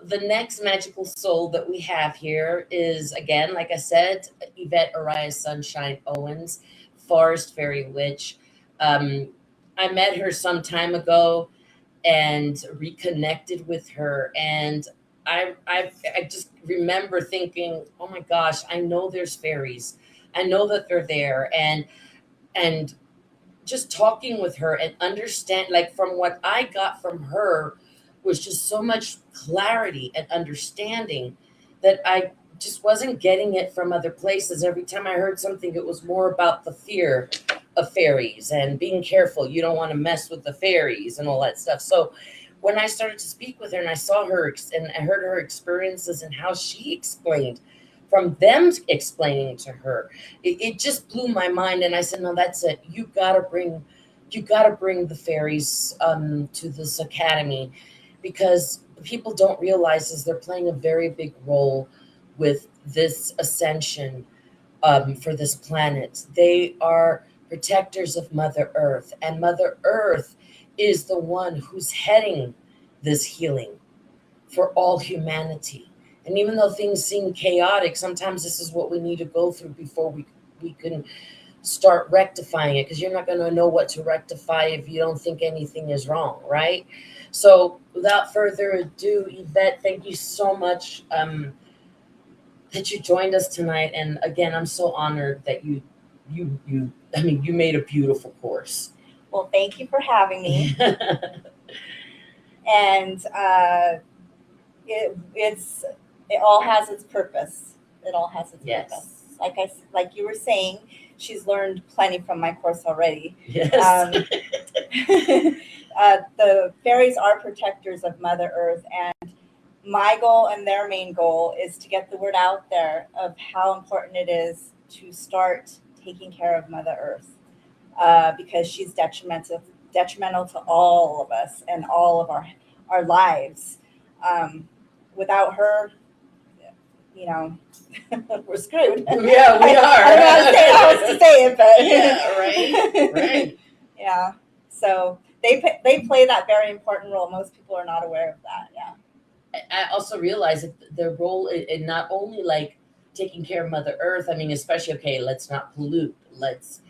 the next magical soul that we have here is, again, like I said, Yvette Araya Sunshine Owens, Forest Faery Witch. Um, I met her some time ago and reconnected with her, and I just remember thinking, oh my gosh, I know there's fairies, I know that they're there, and just talking with her and understand, like, from what I got from her was just so much clarity and understanding that I just wasn't getting it from other places. Every time I heard something, it was more about the fear of fairies and being careful. You don't want to mess with the fairies and all that stuff. So when I started to speak with her and I saw her and I heard her experiences and how she explained from them explaining to her, it just blew my mind. And I said, no, that's it. You gotta bring the fairies to this academy, because people don't realize is they're playing a very big role with this ascension for this planet. They are protectors of Mother Earth, and Mother Earth is the one who's heading this healing for all humanity. And even though things seem chaotic, sometimes this is what we need to go through before we can start rectifying it, because you're not going to know what to rectify if you don't think anything is wrong, right? So without further ado, Yvette, thank you so much that you joined us tonight. And again, I'm so honored that you I mean, you made a beautiful course. Well, thank you for having me. And it all has its purpose. It all has its purpose. Like you were saying, she's learned plenty from my course already. Yes. The fairies are protectors of Mother Earth, and my goal and their main goal is to get the word out there of how important it is to start taking care of Mother Earth, because she's detrimental to all of us and all of our lives. Without her, you know, we're screwed. Yeah, we are. I don't know how else to say it, but yeah, right. Yeah. So they play that very important role. Most people are not aware of that. Yeah. I also realize that their role in not only like taking care of Mother Earth. I mean, especially, okay, let's not pollute. Let's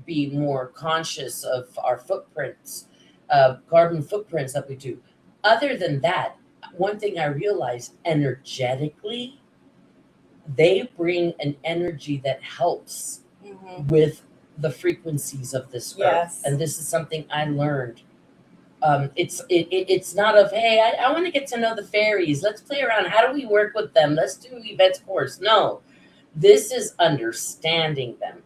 be more conscious of our footprints, carbon footprints that we do. Other than that, one thing I realized, energetically, they bring an energy that helps with the frequencies of this earth. And this is something I learned. It's not of, hey, I want to get to know the fairies. Let's play around. How do we work with them? Let's do Yvette's course. No, this is understanding them.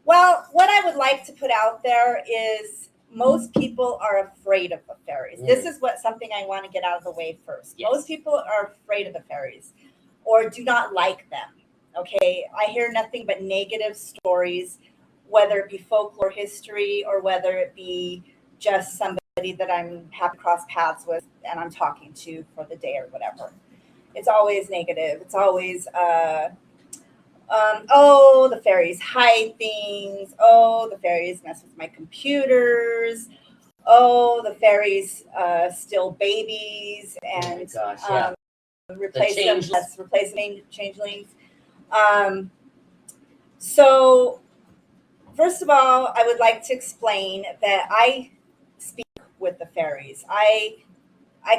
Well, what I would like to put out there is most people are afraid of the fairies. This is something I want to get out of the way first. Yes. Most people are afraid of the fairies or do not like them. Okay, I hear nothing but negative stories, whether it be folklore history or whether it be just somebody that I'm happy to cross paths with and I'm talking to for the day or whatever. It's always negative. It's always, oh, the fairies hide things. Oh, the fairies mess with my computers. Oh, the fairies steal babies and replace changelings. So, first of all, I would like to explain that I speak with the fairies. I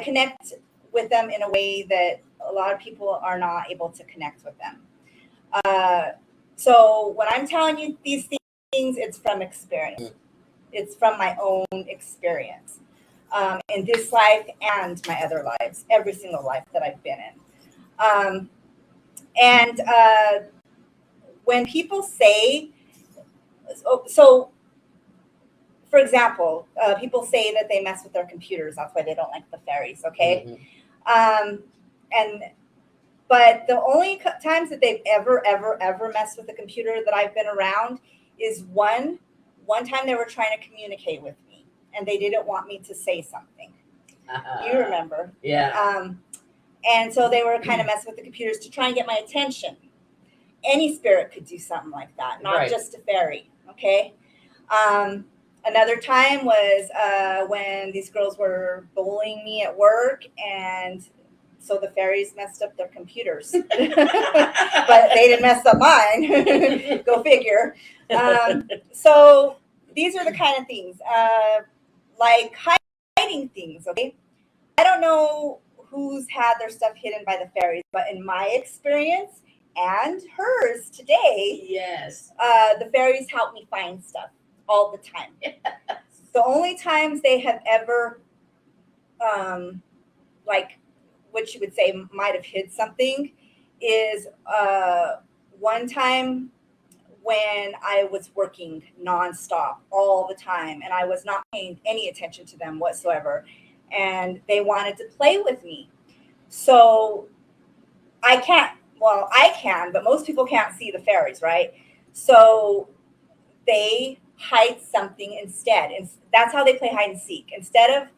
connect with them in a way that a lot of people are not able to connect with them. So when I'm telling you these things, it's from experience. It's from my own experience in this life and my other lives, every single life that I've been in. When people say, so for example, people say that they mess with their computers. That's why they don't like the fairies. Okay. But the only times that they've ever messed with a computer that I've been around is one time they were trying to communicate with me and they didn't want me to say something. You remember? Yeah. And so they were kind of messing with the computers to try and get my attention. Any spirit could do something like that, not just a fairy. Okay. Another time was when these girls were bullying me at work and So the fairies messed up their computers, but they didn't mess up mine. Go figure. So these are the kind of things, like hiding things. Okay, I don't know who's had their stuff hidden by the fairies, but in my experience and hers today, Yes. The fairies help me find stuff all the time. The only times they have ever, like, what you would say might have hid something is one time when I was working nonstop all the time and I was not paying any attention to them whatsoever. And they wanted to play with me. So I can, but most people can't see the fairies, right? So they hide something instead. And that's how they play hide and seek. Instead of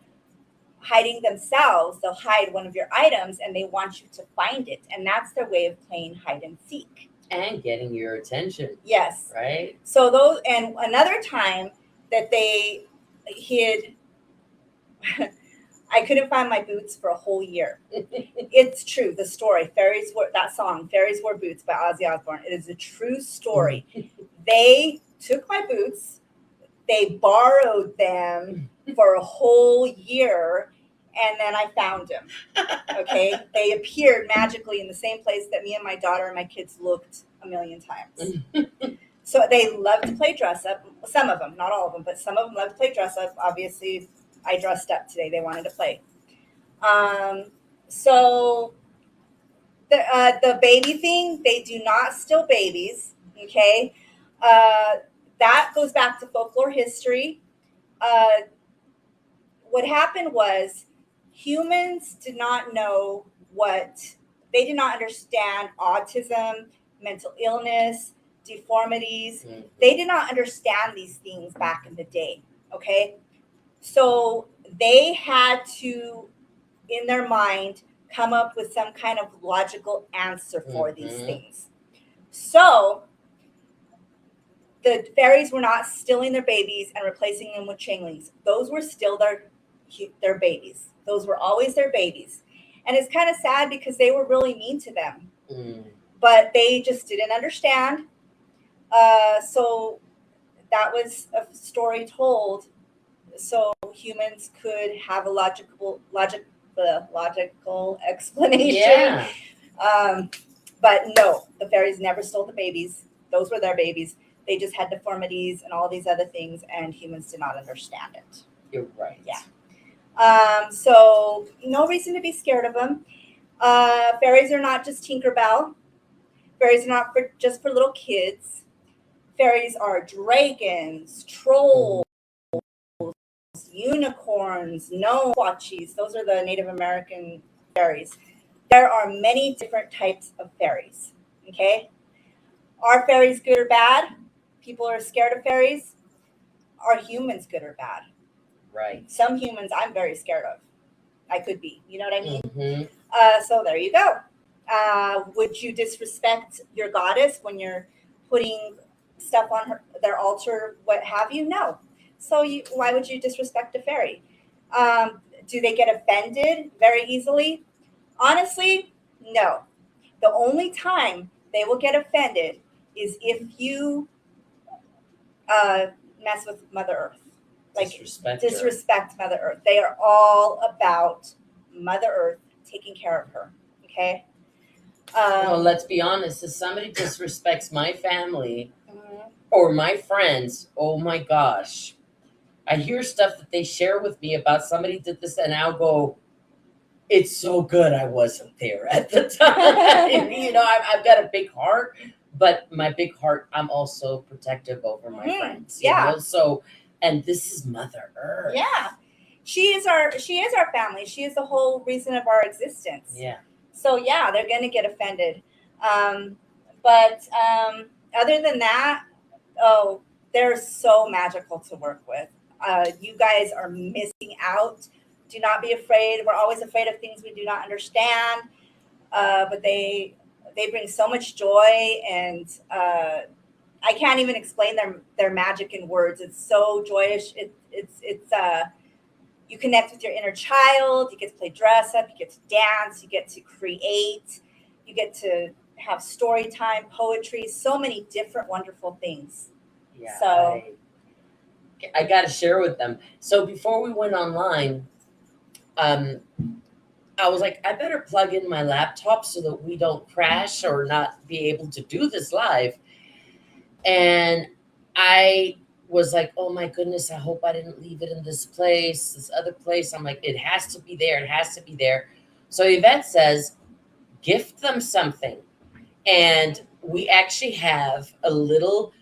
hiding themselves, they'll hide one of your items and they want you to find it. And that's their way of playing hide and seek. And getting your attention. Yes. Right? So those, and another time that they hid, I couldn't find my boots for a whole year. It's true, the story. That song, Fairies Wore Boots by Ozzy Osbourne. It is a true story. They took my boots, they borrowed them for a whole year, and then I found them. Okay? They appeared magically in the same place that me and my daughter and my kids looked a million times. So they love to play dress up. Some of them, not all of them, but some of them love to play dress up. Obviously, I dressed up today. They wanted to play. So the baby thing, they do not steal babies. Okay, that goes back to folklore history. What happened was humans did not know they did not understand autism, mental illness, deformities. Mm-hmm. They did not understand these things back in the day. Okay, so they had to, in their mind, come up with some kind of logical answer for these things. So the fairies were not stealing their babies and replacing them with changelings. Those were still their babies. Those were always their babies. And it's kind of sad because they were really mean to them. But they just didn't understand. So that was a story told so humans could have a logical explanation. Yeah. But no, the fairies never stole the babies. Those were their babies. They just had deformities and all these other things, and humans did not understand it. You're right. Yeah. So no reason to be scared of them. Fairies are not just Tinkerbell. Fairies are not just for little kids. Fairies are dragons, trolls, unicorns, gnomes, Watchies. Those are the Native American fairies. There are many different types of fairies. Okay? Are fairies good or bad? People are scared of fairies. Are humans good or bad? Right. Some humans I'm very scared of. I could be. You know what I mean? Mm-hmm. So there you go. Would you disrespect your goddess when you're putting stuff on their altar, what have you? No. So why would you disrespect a fairy? Do they get offended very easily? Honestly, no. The only time they will get offended is if you mess with Mother Earth. Like disrespect Mother Earth. They are all about Mother Earth taking care of her. Okay? Well, let's be honest. If somebody disrespects my family or my friends, oh my gosh. I hear stuff that they share with me about somebody did this, and I'll go, it's so good I wasn't there at the time. You know, I've got a big heart, but my big heart, I'm also protective over my friends. You know? So, and this is Mother Earth. Yeah. She is our family. She is the whole reason of our existence. Yeah. So yeah, they're going to get offended. But other than that, they're so magical to work with. You guys are missing out. Do not be afraid. We're always afraid of things we do not understand. But they bring so much joy, and I can't even explain their magic in words. It's so joyous. you connect with your inner child. You get to play dress up. You get to dance. You get to create. You get to have story time, poetry, so many different wonderful things. Yeah. So I got to share with them. So before we went online, I was like, I better plug in my laptop so that we don't crash or not be able to do this live. And I was like, oh my goodness, I hope I didn't leave it in this place, this other place. I'm like, it has to be there. It has to be there. So Yvette says, gift them something. And we actually have a little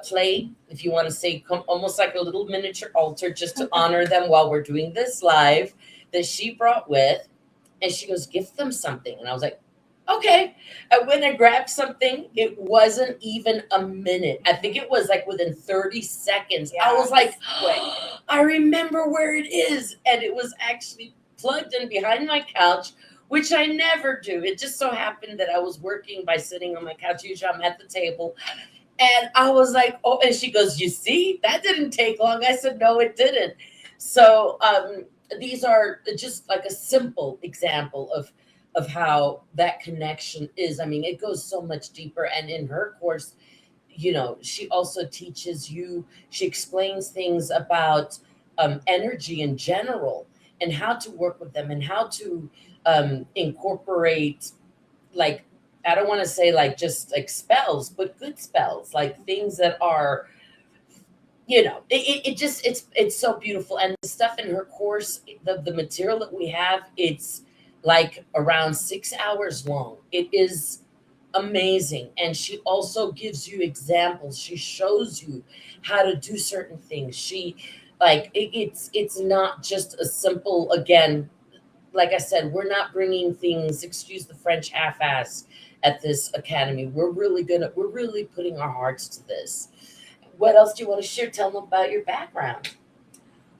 plate, if you want to say, almost like a little miniature altar, just to honor them while we're doing this live, that she brought with. And she goes, gift them something. And I was like, okay. I went and grabbed something. It wasn't even a minute. I think it was like within 30 seconds. Yeah, I was like, quick. I remember where it is. And it was actually plugged in behind my couch, which I never do. It just so happened that I was working by sitting on my couch. Usually I'm at the table. And I was like, oh, and she goes, you see, that didn't take long. I said, no, it didn't. So these are just like a simple example of how that connection is. I mean, it goes so much deeper. And in her course, you know, she also teaches you, she explains things about energy in general and how to work with them and how to incorporate, like, I don't want to say like just like spells, but good spells, like things that are, you know, it's so beautiful. And the stuff in her course, the material that we have, it's like around 6 hours long. It is amazing. And she also gives you examples. She shows you how to do certain things. She like it's not just a simple, again, like I said, we're not bringing things, excuse the French, half-ass at this academy. We're really putting our hearts to this. What else do you want to share? Tell them about your background.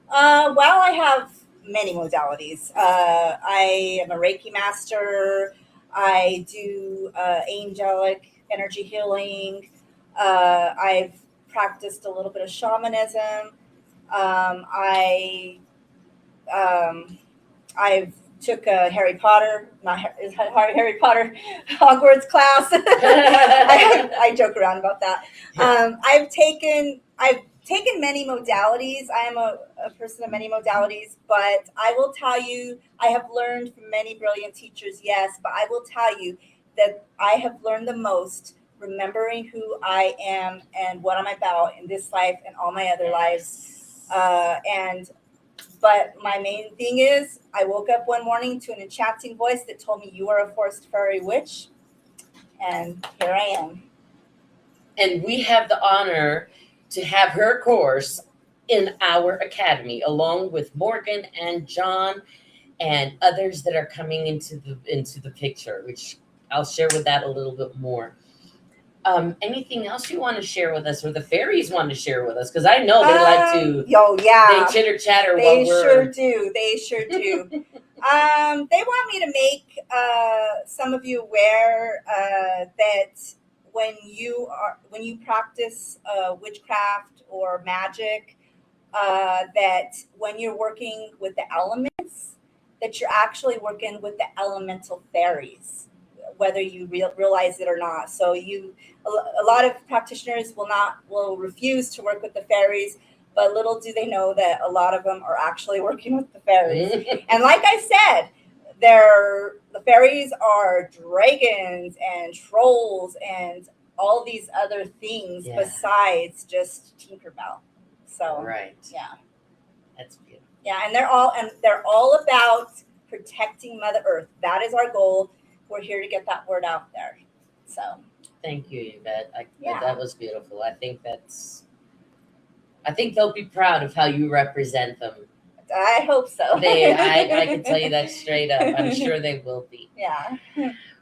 Well, I have many modalities. I am a Reiki master. I do angelic energy healing. I've practiced a little bit of shamanism. I've took a Harry Potter Hogwarts class. I joke around about that. I've taken many modalities. I am a person of many modalities, but I will tell you, I have learned from many brilliant teachers, yes, but I will tell you that I have learned the most remembering who I am and what I'm about in this life and all my other lives. But my main thing is, I woke up one morning to an enchanting voice that told me, you are a forced fairy witch. And here I am. And we have the honor to have her course in our academy, along with Morgan and John and others that are coming into the picture, which I'll share with that a little bit more. Anything else you want to share with us, or the fairies want to share with us? Because I know they like to. They chitter chatter. They sure do. They sure do. They want me to make some of you aware that when you practice witchcraft or magic, that when you're working with the elements, that you're actually working with the elemental fairies, whether you realize it or not. So a lot of practitioners will refuse to work with the fairies, but little do they know that a lot of them are actually working with the fairies. And like I said, the fairies are dragons and trolls and all these other things besides just Tinkerbell. So right, yeah, that's beautiful. Yeah, and they're all about protecting Mother Earth. That is our goal. We're here to get that word out there. So thank you, Yvette. That was beautiful. I think they'll be proud of how you represent them. I hope so. I can tell you that straight up. I'm sure they will be. Yeah.